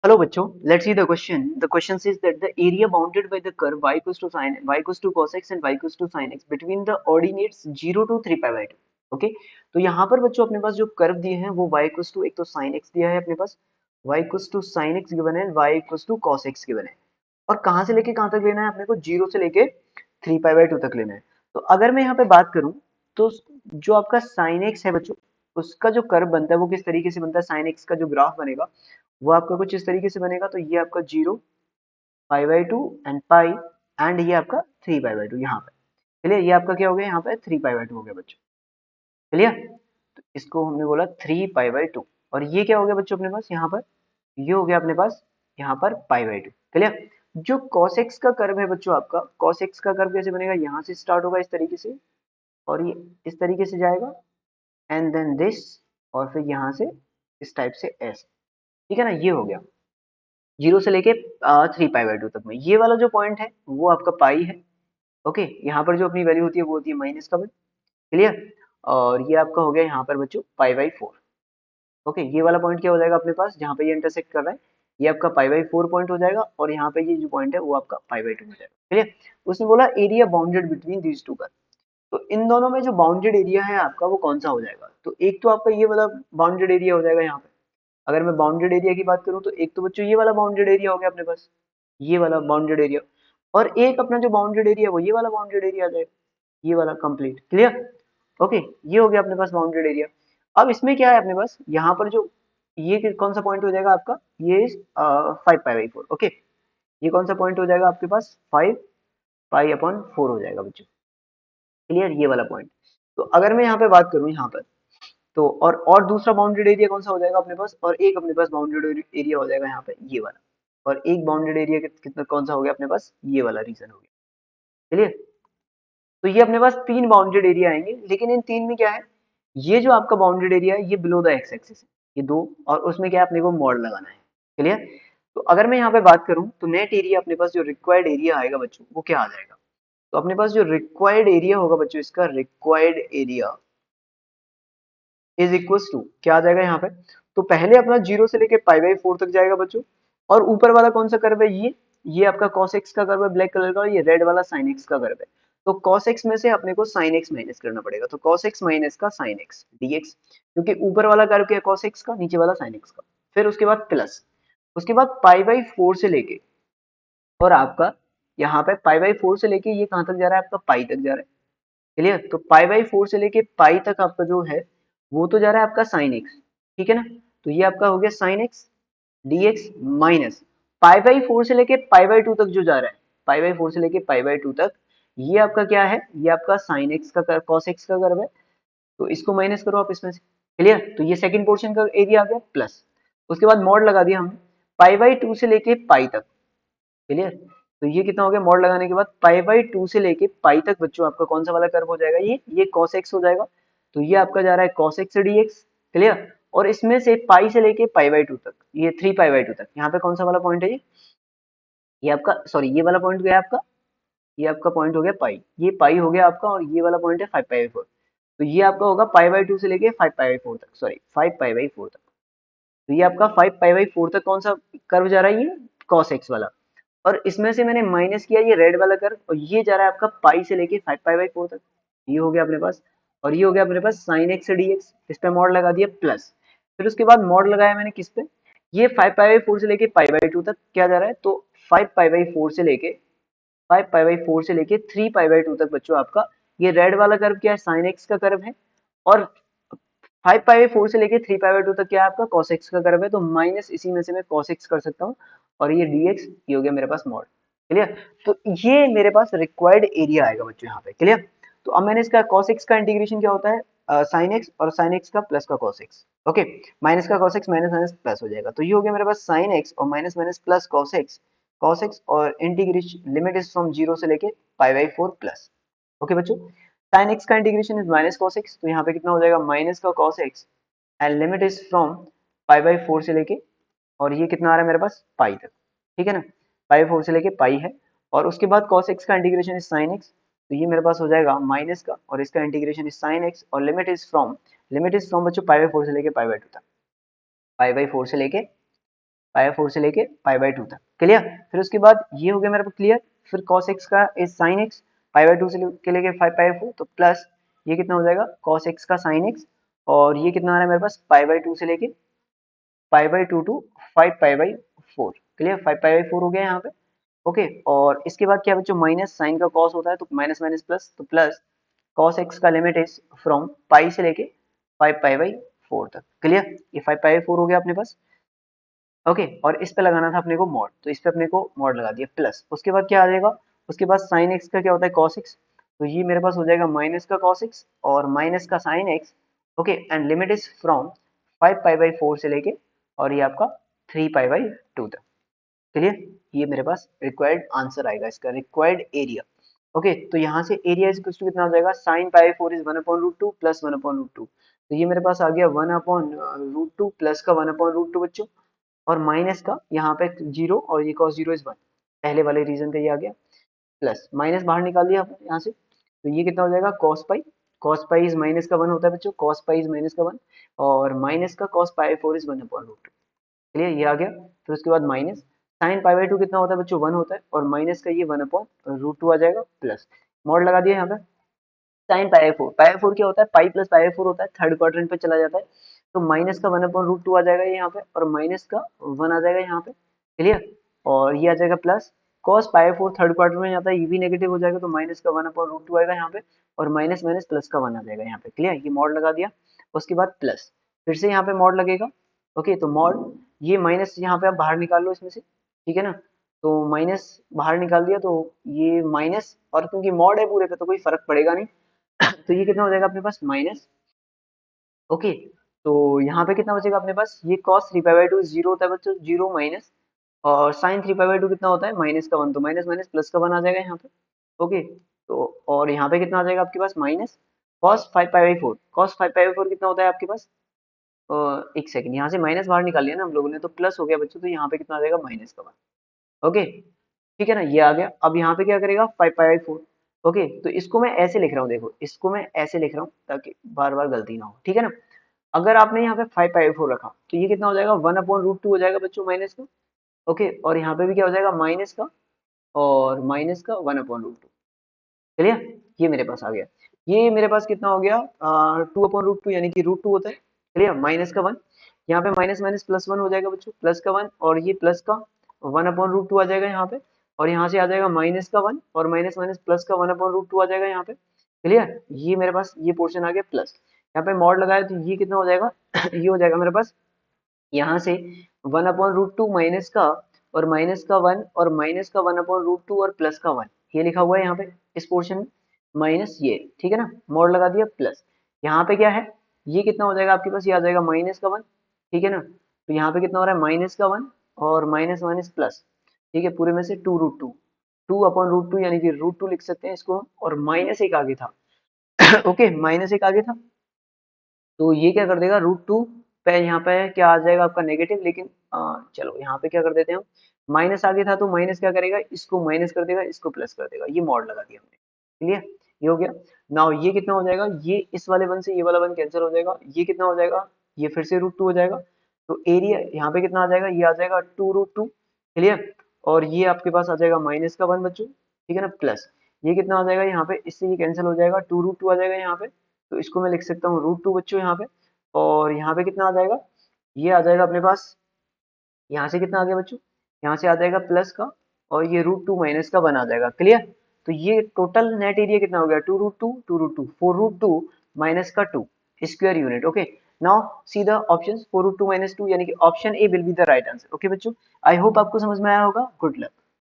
Hello बच्चों, let's see the question. The question says that the area bounded by the curve y equals to sin y equals to cos x and y equals to sin x between the ordinates 0 to 3 pi by 2. Okay, तो यहाँ पर बच्चों अपने पास जो curve दिए हैं वो y equals to एक तो sin x दिया है अपने पास, y equals to sin x given है, y equals to cos x given है। और कहाँ से लेके कहाँ तक लेना है अपने को, 0 से लेके 3 पाई बाय 2 तक लेना है। तो अगर मैं यहाँ पे बात करूँ तो जो आपका sin x है बच्चों, उसका जो कर्व बनता है वो किस तरीके से बनता है, sin x का जो ग्राफ बनेगा वो आपका कुछ इस तरीके से बनेगा। तो ये आपका 0 pi by 2 and pi, and ये आपका 3 पाई बाय 2 यहाँ पे। चलिए ये आपका क्या हो गया, यहाँ पे 3 पाई बाय 2 हो गया बच्चों। चलिए तो इसको हमने बोला 3 पाई बाय 2, और ये क्या हो गया बच्चों अपने पास यहाँ पर, ये हो गया अपने पास यहाँ पर पाई बाय 2। चलिए जो cos x का कर्व है बच्चों, आपका cos x का कर्व कैसे बनेगा, यहाँ से स्टार्ट होगा इस तरीके से, और ये इस तरीके से जाएगा एंड देन दिस, और फिर यहाँ से इस टाइप से ऐसे। ठीक है ना, ये हो गया 0 से लेके 3 पाई बाय 2 तक में। ये वाला जो पॉइंट है वो आपका पाई है। ओके, यहाँ पर जो अपनी वैल्यू होती है वो होती है माइनस का वन। क्लियर, और ये आपका हो गया यहाँ पर बच्चों पाई बाई 4। ओके, ये वाला पॉइंट क्या हो जाएगा अपने पास, जहाँ पे ये इंटरसेक्ट कर रहा है ये आपका पाई बाई 4 पॉइंट हो जाएगा, और यहाँ पे ये जो पॉइंट है वो आपका पाई बाई 2 हो जाएगा। क्लियर, उसने बोला area bounded between these two curve. तो इन दोनों में जो बाउंडेड एरिया है आपका वो कौन सा हो जाएगा, तो एक तो आपका ये वाला बाउंडेड एरिया हो जाएगा यहाँ पे। अगर मैं बाउंडेड एरिया की बात करूं तो एक तो बच्चों ये वाला बाउंडेड एरिया हो गया अपने पास, ये वाला बाउंडेड एरिया, और एक अपना जो बाउंडेड एरिया वो ये वाला बाउंडेड एरिया आ जाएगा, ये वाला कंप्लीट। क्लियर, ओके, ये हो गया अपने पास बाउंडेड एरिया। अब इसमें क्या है अपने पास, यहाँ पर जो ये कौन सा पॉइंट हो जाएगा आपका, ये 5 पाई बाई 4। ओके, ये कौन सा पॉइंट हो जाएगा आपके पास, 5 पाई अपॉन 4 हो जाएगा बच्चों। क्लियर, ये वाला पॉइंट। तो अगर मैं यहाँ पे बात करूँ यहाँ पर, तो और दूसरा बाउंडेड एरिया कौन सा हो जाएगा अपने पास, और एक अपने पास बाउंडेड एरिया हो जाएगा यहाँ पे ये वाला, और एक बाउंडेड एरिया कितना कौन सा हो गया अपने पास, ये वाला रीजन हो गया। चलिए, तो ये अपने पास तीन बाउंडेड एरिया आएंगे, लेकिन इन तीन में क्या है, ये जो आपका बाउंडेड एरिया है ये बिलो द एक्स एक्सिस है, ये दो, और उसमें क्या है अपने को मॉड लगाना है। क्लियर, तो अगर मैं यहाँ पे बात करूँ तो नेट एरिया अपने पास जो रिक्वायर्ड एरिया आएगा बच्चों वो क्या आ जाएगा, तो अपने पास जो रिक्वायर्ड एरिया होगा बच्चों, इसका required area is equal to क्या आ जाएगा यहाँ पे, तो पहले अपना 0 से लेके पाई बाई 4 तक जाएगा बच्चों, और ऊपर वाला कौन सा कर्व है, ये आपका cos x का कर्व है ब्लैक कलर का, और ये रेड वाला sin x का कर्व है। तो cos x में से अपने को sin x माइनस करना पड़ेगा, तो cos x माइनस का sin x dx, क्योंकि ऊपर वाला कर्व क्या है cos x का, नीचे वाला sin x का। फिर उसके बाद प्लस, उसके बाद पाई बाई 4 से लेके, और आपका यहाँ पे पाई बाई 4 से लेके ये कहाँ तक जा रहा है आपका पाई तक जा रहा है। क्लियर, तो पाई बाई 4 से लेके पाई तक आपका जो है वो तो जा रहा है आपका साइन एक्स। ठीक है ना, तो ये आपका हो गया sine x dx minus pi by 4 से लेके पाई बाई 2 तक जो जा रहा है, पाई बाई 4 से लेके पाई बाई 2 तक, ये आपका क्या है, ये आपका साइन एक्स का कॉस एक्स का कर्व है। तो इसको माइनस करो आप इसमें से। क्लियर, तो ये सेकंड पोर्शन का एरिया आ गया प्लस, उसके बाद मॉड लगा दिया हमने पाई बाई 2 से लेके पाई तक। क्लियर, तो ये कितना हो गया, मॉड लगाने के बाद पाई बाई 2 से लेके पाई तक बच्चों आपका कौन सा वाला कर्व हो जाएगा, ये cos x हो जाएगा। तो ये आपका जा रहा है cos x dx। क्लियर, और इसमें से पाई से लेके पाई बाई 2 तक, ये 3 पाई बाई 2 तक, यहाँ पे कौन सा वाला पॉइंट है, ये आपका सॉरी ये वाला पॉइंट गया आपका, ये आपका पॉइंट हो गया पाई, ये पाई हो गया आपका, और ये वाला पॉइंट है 5 पाई बाई 4। तो ये आपका होगा पाई बाई 2 से लेके 5 पाई बाई 4 तक, सॉरी 5 पाई बाई 4 तक। तो ये आपका 5 पाई बाई 4 तक कौन सा कर्व जा रहा है, ये cos x वाला। और इसमें से मैंने माइनस किया ये रेड वाला कर्व, और ये जा रहा है आपका पाई से लेके 5 पाई बाई 4 तक, ये हो गया अपने पास। और ये हो गया अपने पास साइन एक्स dx, इस पे मॉड लगा दिया प्लस। फिर उसके बाद मॉड लगाया मैंने किस पे, ये 5 पाई बाई 4 से लेके पाई बाई 2 तक क्या जा रहा है, तो 5 पाई बाई 4 से लेके 5 पाई बाई 4 से लेके 3 पाई बाई 2 तक बच्चों आपका ये रेड वाला कर्व क्या है, साइन एक्स का कर्व है। और 5 पाई बाई 4 से लेके 3 पाई बाई 2 तक क्या है आपका cos x का कर्व है, तो माइनस इसी में से मैं cos x कर सकता हूँ, और ये dx ये हो गया मेरे पास मॉड। क्लियर, तो ये मेरे पास रिक्वायर्ड एरिया आएगा बच्चों यहाँ पे। क्लियर, तो अब मैंने इसका cos x का इंटीग्रेशन क्या होता है, साइन x, और साइन x का प्लस का cos x। ओके, माइनस का cos x minus minus plus हो जाएगा, तो ये हो गया मेरे पास साइन x और minus minus plus cos x और इंटीग्रेशन लिमिट इज फ्रॉम 0 से लेके पाई बाई 4 प्लस। ओके बच्चों, sin x का integration is minus cos x, तो यहाँ पे कितना हो जाएगा माइनस का cos x, and limit is from pi by 4 से लेके, और ये कितना आ रहा है मेरे पास पाई तक। ठीक है ना, पाई 4 से लेके पाई है, और उसके बाद cos x का इंटीग्रेशन इज sin x, तो ये मेरे पास हो जाएगा माइनस का, और इसका इंटीग्रेशन इज sin x, और लिमिट इज फ्रॉम बच्चों पाई बाई 4 से लेके पाई बाई 2 तक, पाई बाई 4 से लेके π/4 से लेके π/2 तक। क्लियर? फिर उसके बाद ये हो गया मेरे पास क्लियर। फिर cos x का इज sin x π/2 से लेके 5/4, तो प्लस ये कितना हो जाएगा cos x का sin x, और ये कितना आ रहा है मेरे पास π/2 से लेके π/2 टू 5π/4। क्लियर? 5π/4 हो गया यहाँ पे। ओके, और इसके बाद क्या बच्चों, माइनस साइन का cos होता है तो माइनस माइनस प्लस, तो प्लस cos x का लिमिट इज फ्रॉम पाई से लेके 5π/4 तक। क्लियर? ये 5π/4 हो गया अपने पास। ओके, और इस पे लगाना था अपने को मॉड, तो इस पे अपने को मॉड लगा दिया प्लस। उसके बाद क्या आ जाएगा, उसके बाद साइन एक्स का क्या होता है cos x, तो ये मेरे पास हो जाएगा माइनस का cos x और माइनस का sine X. Okay, and limit is from 5π/4 से लेके और ये आपका 3π/2 तक। क्लियर? ये मेरे पास रिक्वायर्ड आंसर आएगा इसका, रिक्वायर्ड एरिया। ओके, तो यहाँ से एरिया इज इक्वल टू कितना हो जाएगा, साइन π/4 इज 1/√2 प्लस 1/√2, तो ये मेरे पास आ गया 1/√2 प्लस का 1/√2 बच्चों, और माइनस का यहाँ पे 0 और ये cos 0 इज 1, पहले वाले रीजन का ये आ गया, प्लस माइनस बाहर निकाल दिया आपने यहाँ से, तो ये कितना हो जाएगा cos पाई इज माइनस का 1 होता है बच्चों, cos पाई इज माइनस का 1, और माइनस का cos π/4 इज 1/√2। चलिए ये आ गया। फिर उसके बाद माइनस साइन π/2 कितना होता है बच्चों, 1 होता है, और माइनस का ये 1/√2 आ जाएगा, प्लस मॉड लगा दिया यहाँ पे साइन π/4 क्या होता है, पाई प्लस π/4 होता है, थर्ड क्वाड्रेंट पे चला जाता है, तो माइनस का 1/√2 आ जाएगा यहाँ पे, और माइनस का 1 आ जाएगा यहाँ पे। क्लियर? और ये आ जाएगा प्लस cos π/4 थर्ड क्वाड्रेंट में जाता है, ये भी नेगेटिव हो जाएगा, तो माइनस का 1/√2 आएगा यहाँ पे, और माइनस माइनस प्लस का 1 आ जाएगा यहाँ पे। क्लियर? ये मॉड लगा दिया। उसके बाद प्लस फिर से यहाँ पे मॉड लगेगा। ओके, तो मॉड ये माइनस यहाँ पे आप बाहर निकाल लो इसमें से, ठीक है ना, तो माइनस बाहर निकाल दिया, तो ये माइनस, और क्योंकि मॉड है पूरे पे तो कोई फर्क पड़ेगा नहीं, तो ये कितना हो जाएगा अपने पास माइनस। ओके, तो यहाँ पे कितना बचेगा अपने पास, ये cos 3π/2 जीरो होता है बच्चों, जीरो माइनस, और sin 3π/2 कितना होता है माइनस का 1, तो माइनस माइनस प्लस का 1 आ जाएगा यहाँ पे। ओके, तो और यहाँ पे कितना आ जाएगा आपके पास माइनस cos 5π/4, cos 5π/4 कितना होता है आपके पास, एक सेकंड, यहाँ से माइनस बाहर निकाल लिया ना हम लोगों ने, तो प्लस हो गया बच्चों, तो यहाँ पे कितना आ जाएगा माइनस का 1। ओके, ठीक है ना, ये आ गया। अब यहाँ पे क्या करेगा 5π/4। ओके, तो इसको मैं ऐसे लिख रहा हूँ, देखो इसको मैं ऐसे लिख रहा हूँ ताकि बार बार गलती ना हो, ठीक है ना। अगर आपने यहाँ पे 5π/4 रखा तो ये कितना हो जाएगा 1/√2 हो जाएगा बच्चों माइनस का। ओके, और यहाँ पे भी क्या हो जाएगा माइनस का, और माइनस का 1/√2। चलिए, ये मेरे पास आ गया। ये मेरे पास कितना हो गया 2/√2, यानी कि √2 होता है। चलिए, माइनस का 1, यहाँ पे माइनस माइनस प्लस 1 हो जाएगा बच्चों, प्लस का 1, और ये प्लस का 1/√2 आ जाएगा यहाँ पे, और यहाँ से आ जाएगा माइनस का 1, और माइनस माइनस प्लस का 1/√2 आ जाएगा यहाँ पे। क्लियर? ये मेरे पास ये पोर्शन आ गया प्लस, यहाँ पे मॉड लगाया तो ये कितना हो जाएगा ये हो जाएगा मेरे पास यहाँ से 1/√2 माइनस का, और माइनस का 1, और माइनस का 1/√2 और प्लस का 1, ये लिखा हुआ है यहाँ पे इस पोर्शन में, माइनस ये, ठीक है ना, मोड लगा दिया प्लस। यहाँ पे क्या है, ये कितना हो जाएगा आपके पास, ये आ जाएगा माइनस का 1, ठीक है ना, तो यहाँ पे कितना हो रहा है माइनस का 1 और माइनस माइनस प्लस, ठीक है, पूरे में से 2√2, 2/√2 यानी कि √2 लिख सकते हैं इसको, और माइनस एक आगे था ओके, माइनस एक आगे था, तो ये क्या कर देगा √2 पे, यहाँ पे क्या आ जाएगा आपका नेगेटिव, लेकिन चलो यहाँ पे क्या कर देते हैं हम, माइनस आगे था तो माइनस क्या करेगा, इसको माइनस कर देगा, इसको प्लस कर देगा, ये मॉड लगा दिया हमने। क्लियर? ये हो गया। नाउ ये कितना हो जाएगा, ये इस वाले वन से ये वाला वन कैंसिल हो जाएगा, ये कितना हो जाएगा, ये फिर से √2 हो जाएगा, तो एरिया यहाँ पे कितना आ जाएगा, ये आ जाएगा 2√2। क्लियर? और ये आपके पास आ जाएगा माइनस का 1 बच्चों, ठीक है ना, प्लस ये कितना आ जाएगा यहाँ पे, इससे ये कैंसिल हो जाएगा, 2√2 आ जाएगा यहाँ पे, तो इसको मैं लिख सकता हूँ √2 बच्चों यहाँ पे, और यहाँ पे कितना आ जाएगा, ये आ जाएगा अपने पास, यहाँ से कितना आ गया बच्चों, यहाँ से आ जाएगा प्लस का, और ये √2 माइनस का 1 आ जाएगा। क्लियर? तो ये टोटल नेट एरिया कितना हो गया 2√2 4√2 माइनस का 2 square unit. Okay, now see the options, 4√2 minus 2, यानी कि option A will be the right answer. Okay बच्चों, आई होप आपको समझ में आया होगा। Good luck.